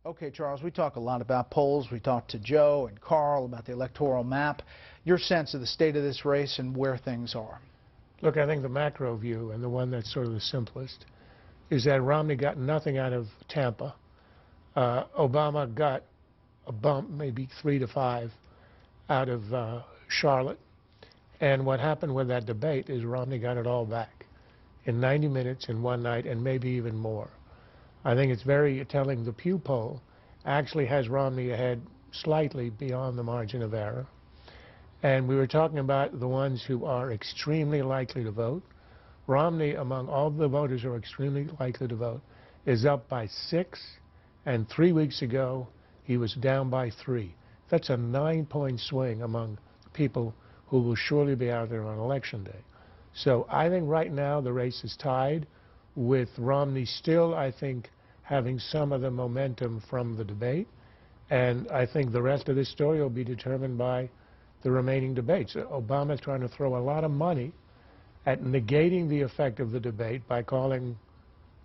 Okay, Charles, we talk a lot about polls. We talked to Joe and Carl about the electoral map. Your sense of the state of this race and where things are? Look, I think the macro view, and the one that's sort of the simplest, is that Romney got nothing out of Tampa. Obama got a bump, maybe 3 to 5, out of Charlotte. And what happened with that debate is Romney got it all back in 90 minutes in one night, and maybe even more. I think it's very telling. The Pew poll actually has Romney ahead slightly beyond the margin of error. And we were talking about the ones who are extremely likely to vote. Romney, among all the voters who are extremely likely to vote, is up by 6, and 3 weeks ago he was down by 3. That's a 9-point swing among people who will surely be out there on Election Day. So I think right now the race is tied, with Romney still, I think, having some of the momentum from the debate. And I think the rest of this story will be determined by the remaining debates. Obama is trying to throw a lot of money at negating the effect of the debate by calling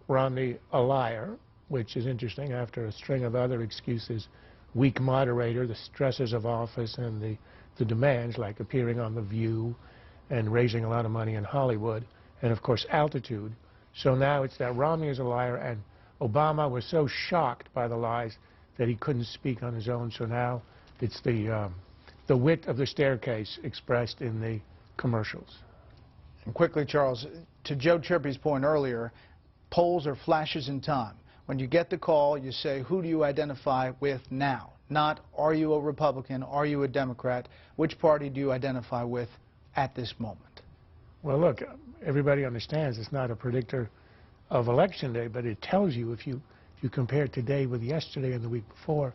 Romney a liar, which is interesting after a string of other excuses: weak moderator, the stresses of office, and the demands like appearing on The View and raising a lot of money in Hollywood, and of course altitude. So now it's that Romney is a liar, and Obama was so shocked by the lies that he couldn't speak on his own. So now it's the wit of the staircase expressed in the commercials. And quickly, Charles, to Joe Trippi's point earlier, polls are flashes in time. When you get the call, you say, who do you identify with now? Not, are you a Republican? Are you a Democrat? Which party do you identify with at this moment? Well, look, everybody understands it's not a predictor of Election Day, but it tells you, if you compare today with yesterday and the week before,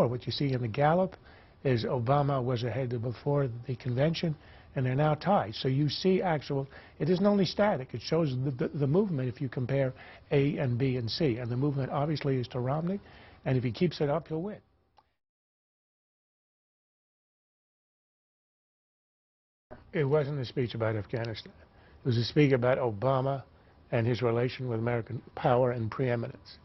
what you see in the Gallup is Obama was ahead before the convention, and they're now tied. So you see actual, it isn't only static, it shows the movement if you compare A and B and C. And the movement obviously is to Romney, and if he keeps it up, he'll win. It wasn't a speech about Afghanistan. It was a speech about Obama and his relation with American power and preeminence.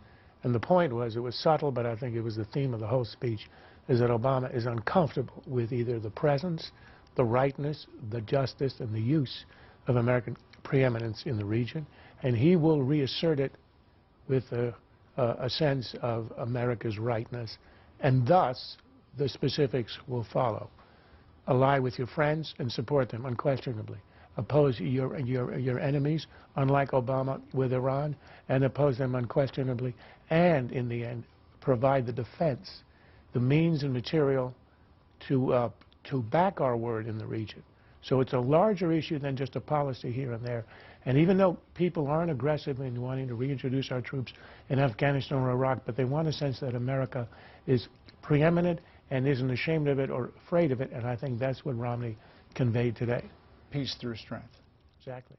And the point was, it was subtle, but I think it was the theme of the whole speech, is that Obama is uncomfortable with either the presence, the rightness, the justice, and the use of American preeminence in the region, and he will reassert it with a sense of America's rightness, and thus the specifics will follow. Ally with your friends and support them unquestionably. Oppose your enemies, unlike Obama with Iran, and oppose them unquestionably, and in the end provide the defense, the means and material to back our word in the region. So it's a larger issue than just a policy here and there. And even though people aren't aggressive in wanting to reintroduce our troops in Afghanistan or Iraq, but they want a sense that America is preeminent and isn't ashamed of it or afraid of it, and I think that's what Romney conveyed today. Peace through strength. Exactly.